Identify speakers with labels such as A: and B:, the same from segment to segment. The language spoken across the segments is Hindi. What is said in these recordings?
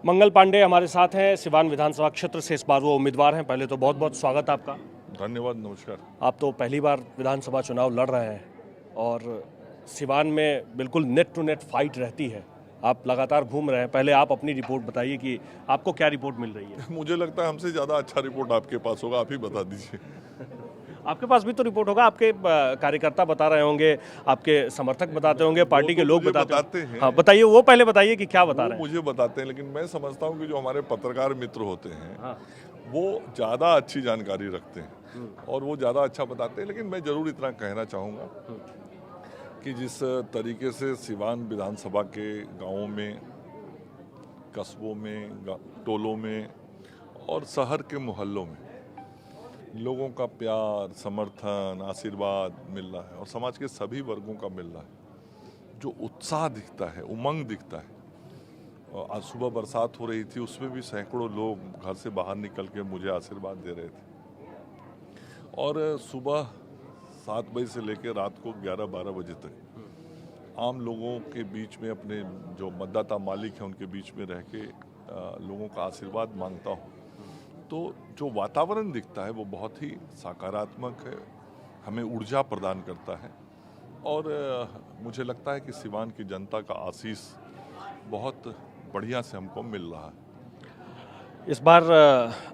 A: मंगल पांडे हमारे साथ हैं, सिवान विधानसभा क्षेत्र से इस बार वो उम्मीदवार हैं। पहले तो बहुत बहुत स्वागत आपका।
B: धन्यवाद, नमस्कार।
A: आप तो पहली बार विधानसभा चुनाव लड़ रहे हैं और सिवान में बिल्कुल नेट टू नेट फाइट रहती है। आप लगातार घूम रहे हैं, पहले आप अपनी रिपोर्ट बताइए कि आपको क्या रिपोर्ट मिल रही है।
B: मुझे लगता है हमसे ज़्यादा अच्छा रिपोर्ट आपके पास होगा, आप ही बता दीजिए।
A: आपके पास भी तो रिपोर्ट होगा, आपके कार्यकर्ता बता रहे होंगे, आपके समर्थक बताते होंगे, पार्टी के लोग बताते
B: हैं।
A: हाँ, बताइए, वो पहले बताइए कि क्या बता रहे हैं।
B: मुझे बताते हैं, लेकिन मैं समझता हूँ कि जो हमारे पत्रकार मित्र होते हैं
A: हाँ।
B: वो ज़्यादा अच्छी जानकारी रखते हैं और वो ज़्यादा अच्छा बताते हैं। लेकिन मैं ज़रूर इतना कहना चाहूँगा कि जिस तरीके से सिवान विधानसभा के गाँवों में, कस्बों में, टोलों में और शहर के मोहल्लों में लोगों का प्यार, समर्थन, आशीर्वाद मिल रहा है और समाज के सभी वर्गों का मिल रहा है, जो उत्साह दिखता है, उमंग दिखता है। और आज सुबह बरसात हो रही थी, उसमें भी सैकड़ों लोग घर से बाहर निकल के मुझे आशीर्वाद दे रहे थे। और सुबह 7 बजे से लेकर रात को 11-12 बजे तक आम लोगों के बीच में, अपने जो मतदाता मालिक हैं उनके बीच में रह के लोगों का आशीर्वाद मांगता हूँ। तो जो वातावरण दिखता है वो बहुत ही सकारात्मक है, हमें ऊर्जा प्रदान करता है और मुझे लगता है कि सिवान की जनता का आशीष बहुत बढ़िया से हमको मिल रहा है।
A: इस बार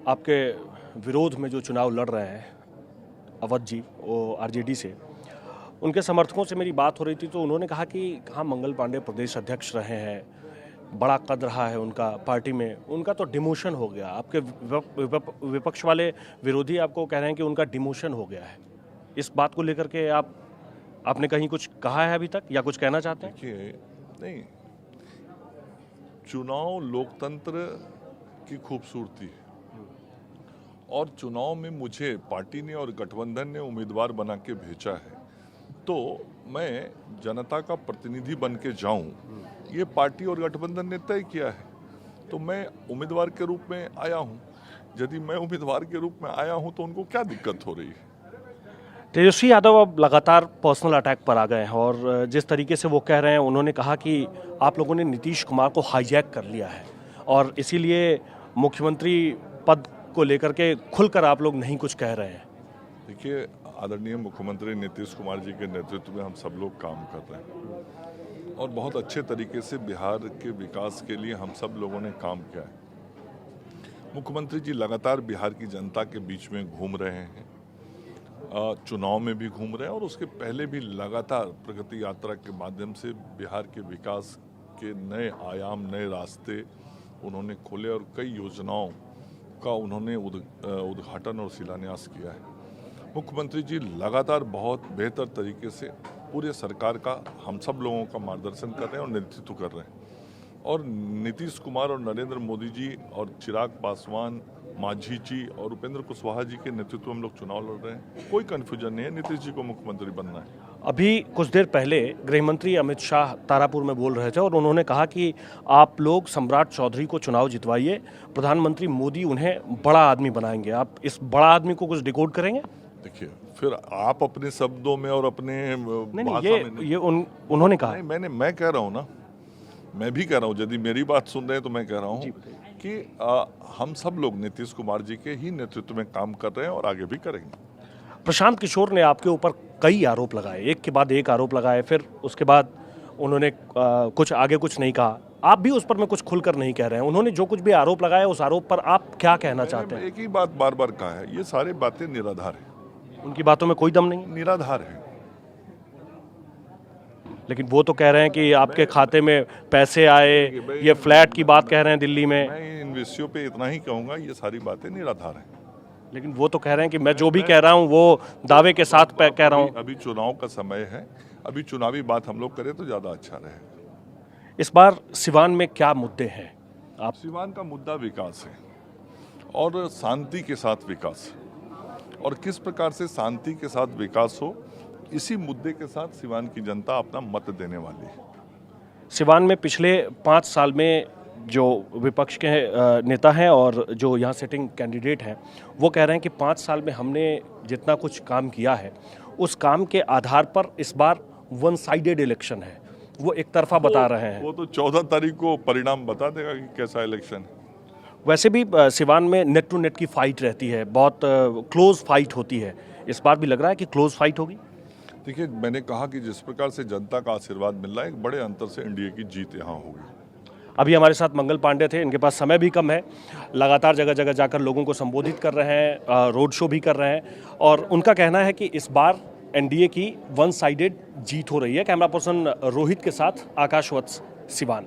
A: आपके विरोध में जो चुनाव लड़ रहे हैं अवध जी, वो आरजेडी से, उनके समर्थकों से मेरी बात हो रही थी तो उन्होंने कहा कि हाँ, मंगल पांडे प्रदेश अध्यक्ष रहे हैं, बड़ा कद रहा है उनका पार्टी में, उनका तो डिमोशन हो गया। आपके विपक्ष वाले विरोधी आपको कह रहे हैं कि उनका डिमोशन हो गया है। इस बात को लेकर के आपने कहीं कुछ कहा है अभी तक या कुछ कहना चाहते हैं?
B: देखिए, नहीं, चुनाव लोकतंत्र की खूबसूरती है और चुनाव में मुझे पार्टी ने और गठबंधन ने उम्मीदवार बना के भेजा है, तो मैं जनता का प्रतिनिधि बन के जाऊँ, ये पार्टी और गठबंधन ने तय किया है। तो मैं उम्मीदवार के रूप में आया हूँ। यदि मैं उम्मीदवार के रूप में आया हूँ तो उनको क्या दिक्कत हो रही है?
A: तेजस्वी यादव अब लगातार पर्सनल अटैक पर आ गए हैं और जिस तरीके से वो कह रहे हैं, उन्होंने कहा कि आप लोगों ने नीतीश कुमार को हाईजैक कर लिया है और इसीलिए मुख्यमंत्री पद को लेकर के खुलकर आप लोग नहीं कुछ कह रहे हैं।
B: देखिए, आदरणीय मुख्यमंत्री नीतीश कुमार जी के नेतृत्व में हम सब लोग काम कर रहे हैं और बहुत अच्छे तरीके से बिहार के विकास के लिए हम सब लोगों ने काम किया है। मुख्यमंत्री जी लगातार बिहार की जनता के बीच में घूम रहे हैं, चुनाव में भी घूम रहे हैं और उसके पहले भी लगातार प्रगति यात्रा के माध्यम से बिहार के विकास के नए आयाम, नए रास्ते उन्होंने खोले और कई योजनाओं का उन्होंने उद्घाटन और शिलान्यास किया है। मुख्यमंत्री जी लगातार बहुत बेहतर तरीके से पूरे सरकार का, हम सब लोगों का मार्गदर्शन कर रहे हैं और नेतृत्व कर रहे हैं। और नीतीश कुमार और नरेंद्र मोदी जी और चिराग पासवान, मांझी जी और उपेंद्र कुशवाहा जी के नेतृत्व में हम लोग चुनाव लड़ रहे हैं। कोई कन्फ्यूजन नहीं है, नीतीश जी को मुख्यमंत्री बनना है।
A: अभी कुछ देर पहले गृह मंत्री अमित शाह तारापुर में बोल रहे थे और उन्होंने कहा कि आप लोग सम्राट चौधरी को चुनाव जितवाइए, प्रधानमंत्री मोदी उन्हें बड़ा आदमी बनाएंगे। आप इस बड़ा आदमी को कुछ डिकोड करेंगे?
B: देखिए, फिर आप अपने शब्दों में और अपने
A: उन्होंने कहा।
B: नहीं, मैं कह रहा हूँ ना, मैं भी कह रहा हूँ, यदि मेरी बात सुन रहे हैं तो मैं कह रहा हूँ कि हम सब लोग नीतीश कुमार जी के ही नेतृत्व में काम कर रहे हैं और आगे भी करेंगे।
A: प्रशांत किशोर ने आपके ऊपर कई आरोप लगाए, एक के बाद एक आरोप लगाए, फिर उसके बाद उन्होंने कुछ आगे कुछ नहीं कहा। आप भी उस पर में कुछ खुलकर नहीं कह रहे हैं। उन्होंने जो कुछ भी आरोप लगाया, उस आरोप पर आप क्या कहना चाहते हैं?
B: एक ही बात बार बार कहा है, ये सारी बातें निराधार है।
A: उनकी बातों में कोई दम नहीं?
B: निराधार है।
A: लेकिन वो तो कह रहे हैं कि आपके खाते में पैसे आए, ये फ्लैट की बात कह रहे हैं दिल्ली में।
B: मैं इन विषयों पे इतना ही कहूँगा, ये सारी बातें निराधार हैं।
A: लेकिन वो तो कह रहे हैं कि मैं जो भी कह रहा हूँ वो दावे के साथ कह रहा हूँ।
B: अभी चुनाव का समय है, अभी चुनावी बात हम लोग करें तो ज़्यादा अच्छा रहेगा।
A: इस बार सिवान में क्या मुद्दे हैं?
B: सिवान का मुद्दा विकास है और शांति के साथ विकास, और किस प्रकार से शांति के साथ विकास हो, इसी मुद्दे के साथ सिवान की जनता अपना मत देने वाली है।
A: सिवान में पिछले 5 साल में जो विपक्ष के नेता हैं और जो यहाँ सिटिंग कैंडिडेट हैं, वो कह रहे हैं कि 5 साल में हमने जितना कुछ काम किया है, उस काम के आधार पर इस बार वन साइडेड इलेक्शन है। वो एक तरफा बता रहे हैं।
B: वो तो 14 तारीख को परिणाम बता देगा कि कैसा इलेक्शन है।
A: वैसे भी सिवान में नेट टू नेट की फाइट रहती है, बहुत क्लोज फाइट होती है। इस बार भी लग रहा है कि क्लोज फाइट होगी।
B: देखिए, मैंने कहा कि जिस प्रकार से जनता का आशीर्वाद मिल रहा है, एक बड़े अंतर से एनडीए की जीत यहाँ होगी।
A: अभी हमारे साथ मंगल पांडे थे, इनके पास समय भी कम है, लगातार जगह जगह जाकर लोगों को संबोधित कर रहे हैं, रोड शो भी कर रहे हैं, और उनका कहना है कि इस बार एनडीए की वन साइडेड जीत हो रही है। कैमरा पर्सन रोहित के साथ आकाश वत्स, सिवान।